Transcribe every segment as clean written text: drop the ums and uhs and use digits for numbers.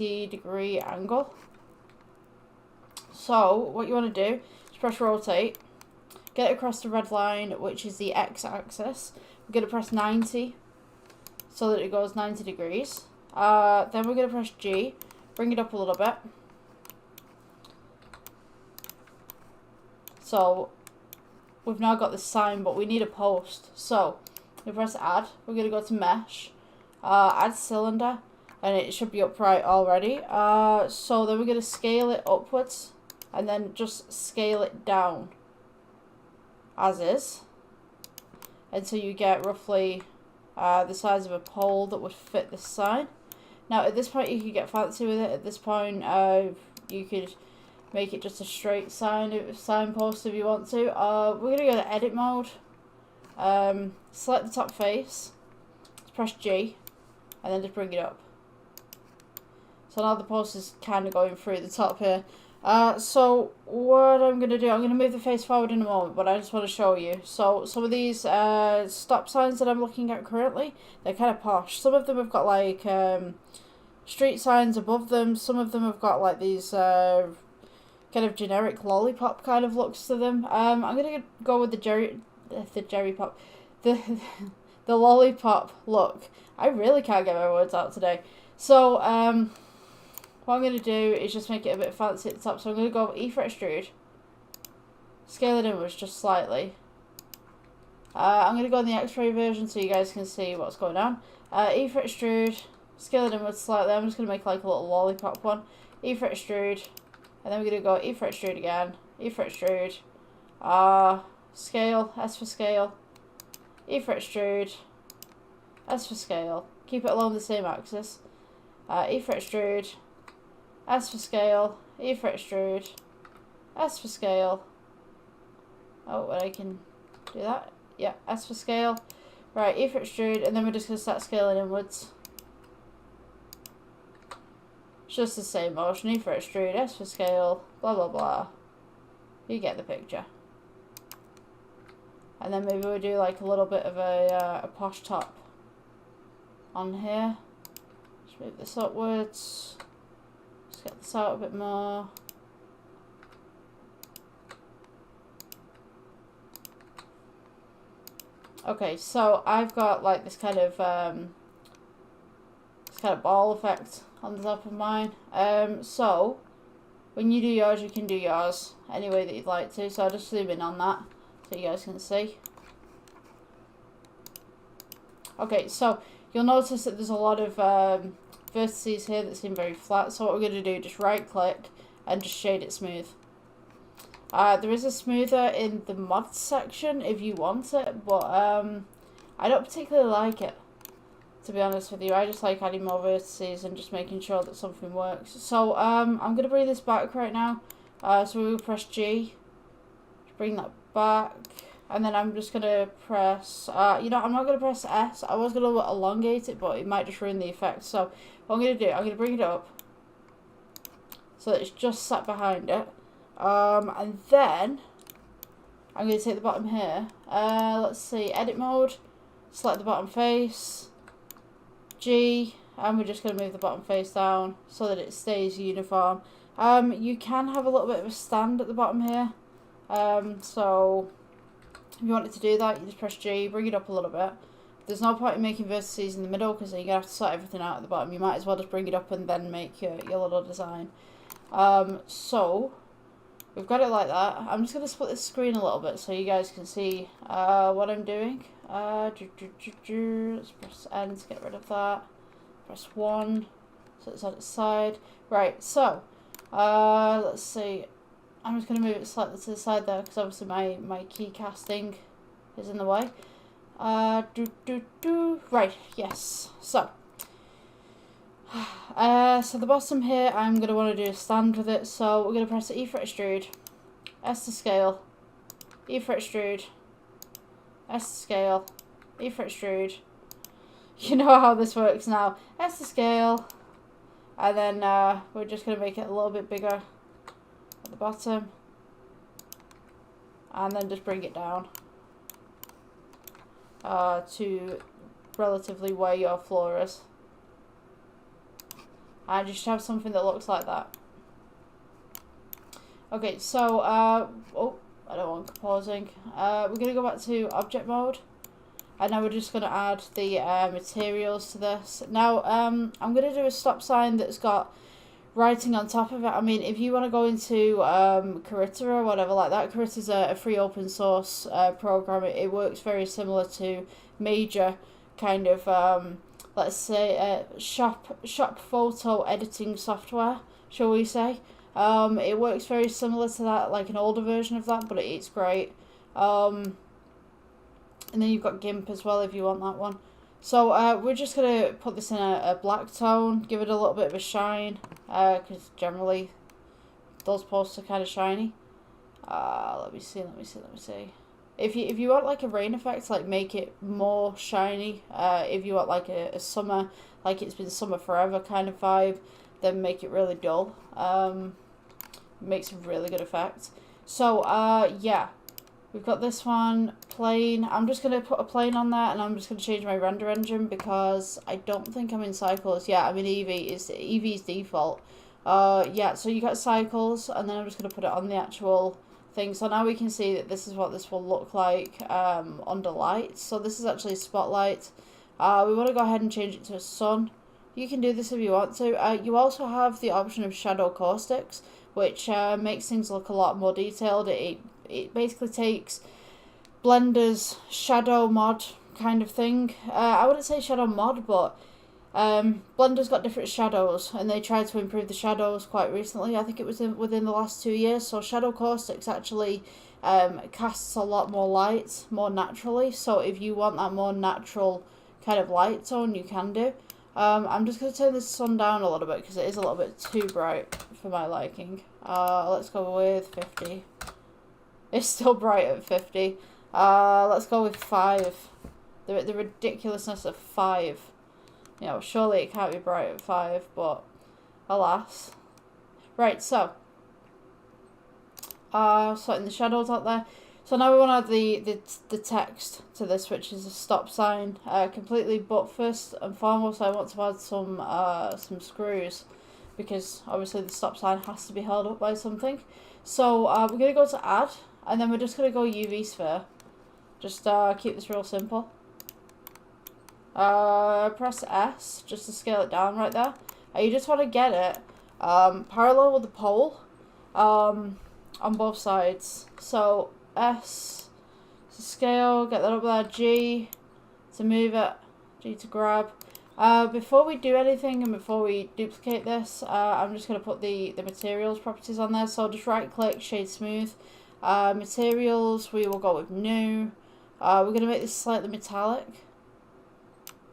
90-degree angle. So what you want to do is press rotate, get it across the red line, which is the x-axis. We're going to press 90 so that it goes 90 degrees. Then we're going to press G, bring it up a little bit. So we've now got this sign, but we need a post. So we press add, we're going to go to mesh, add cylinder, and it should be upright already. So then we're going to scale it upwards and then just scale it down as is until you get roughly the size of a pole that would fit this sign. Now at this point you could get fancy with it. At this point you could make it just a straight signpost if you want to. We're going to go to edit mode, select the top face, press G, and then just bring it up. So now the post is kind of going through the top here. So what I'm going to do, I'm going to move the face forward in a moment, but I just want to show you. So some of these stop signs that I'm looking at currently, they're kind of posh. Some of them have got like street signs above them. Some of them have got like these kind of generic lollipop kind of looks to them. I'm going to go with the lollipop look. I really can't get my words out today. So what I'm going to do is just make it a bit fancy at the top. So I'm going to go E-fret extrude, scale it inwards just slightly. I'm going to go in the X-ray version so you guys can see what's going on. E-fret extrude, scale it inwards slightly. I'm just going to make like a little lollipop one. E-fret extrude, and then we're going to go E-fret extrude again. E-fret extrude, scale, S for scale, E-fret extrude, S for scale. Keep it along the same axis. E-fret extrude, S for scale, E-fret extrude, S for scale. Oh, and I can do that. Yeah, S for scale. Right, E-fret extrude, and then we're just going to start scaling inwards. It's just the same motion. E-fret extrude, S for scale, blah blah blah. You get the picture. And then maybe we'll do like a little bit of a posh top on here. Just move this upwards. Just get this out a bit more. Okay, so I've got like this kind of ball effect on the top of mine. So when you do yours, you can do yours any way that you'd like to. So I'll just zoom in on that so you guys can see. Okay, so you'll notice that there's a lot of vertices here that seem very flat. So what we're going to do, just right click and just shade it smooth. There is a smoother in the mod section if you want it, but I don't particularly like it, to be honest with you. I just like adding more vertices and just making sure that something works. So I'm going to bring this back right now. So we will press G to bring that back. And then I'm just going to press, you know, I'm not going to press S. I was going to elongate it, but it might just ruin the effect. So what I'm going to do, I'm going to bring it up so that it's just sat behind it. And then I'm going to take the bottom here. Let's see, edit mode, select the bottom face, G, and we're just going to move the bottom face down so that it stays uniform. You can have a little bit of a stand at the bottom here. So if you wanted to do that, you just press G, bring it up a little bit. There's no point in making vertices in the middle because then you're going to have to sort everything out at the bottom. You might as well just bring it up and then make your little design. So we've got it like that. I'm just going to split the screen a little bit so you guys can see what I'm doing. Let's press N to get rid of that. Press 1 so it's on its side. Right, so let's see. I'm just going to move it slightly to the side there because obviously my key casting is in the way. Right, yes. So the bottom here, I'm going to want to do a stand with it. So we're going to press E-fret extrude, S to scale, E-fret extrude, S to scale, E-fret extrude. You know how this works now. S to scale, and then we're just going to make it a little bit bigger at the bottom, and then just bring it down to relatively where your floor is. and you should have something that looks like that. Okay, so, oh, I don't want composing. We're going to go back to object mode. And now we're just going to add the materials to this. Now, I'm going to do a stop sign that's got writing on top of it. I mean, if you want to go into Carita or whatever like that, Carita's a free open source program. It works very similar to major kind of, let's say, shop photo editing software, shall we say. It works very similar to that, like an older version of that, but it's great. And then you've got GIMP as well if you want that one. So we're just going to put this in a black tone, give it a little bit of a shine, because generally those posts are kind of shiny. Let me see. If you want like a rain effect, like make it more shiny. If you want like a summer, like it's been summer forever kind of vibe, then make it really dull. It makes a really good effect. So yeah, we've got this one plane. I'm just going to put a plane on that, and I'm just going to change my render engine because I don't think I'm in cycles. Yeah, I'm in Eevee's default. Yeah, so you got cycles, and then I'm just going to put it on the actual thing. So now we can see that this is what this will look like under lights. So this is actually a spotlight. We want to go ahead and change it to a sun. You can do this if you want to. You also have the option of shadow caustics, which makes things look a lot more detailed. It basically takes Blender's shadow mod kind of thing. I wouldn't say shadow mod, but Blender's got different shadows, and they tried to improve the shadows quite recently. I think it was within the last 2 years. So shadow caustics actually casts a lot more light more naturally. So if you want that more natural kind of light tone, you can do. I'm just going to turn this sun down a little bit because it is a little bit too bright for my liking. Let's go with 50. It's still bright at 50. Let's go with 5. The ridiculousness of 5. You know, surely it can't be bright at 5, but alas. Right, so. Setting the shadows out there. So now we want to add the text to this, which is a stop sign completely. But first and foremost, I want to add some screws, because obviously the stop sign has to be held up by something. So we're going to go to add, and then we're just going to go UV sphere. Just keep this real simple. Press S just to scale it down right there. You just want to get it parallel with the pole on both sides. So S to scale, get that up there. G to move it, G to grab. Before we do anything and before we duplicate this, I'm just going to put the materials properties on there. So just right click, shade smooth. Materials, we will go with new. We're going to make this slightly metallic.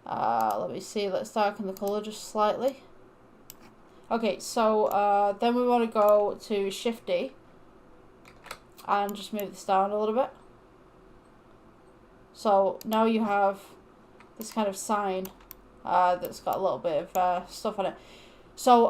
Let me see, let's darken the colour just slightly. Okay, so then we want to go to Shift D and just move this down a little bit. So now you have this kind of sign that's got a little bit of stuff on it. So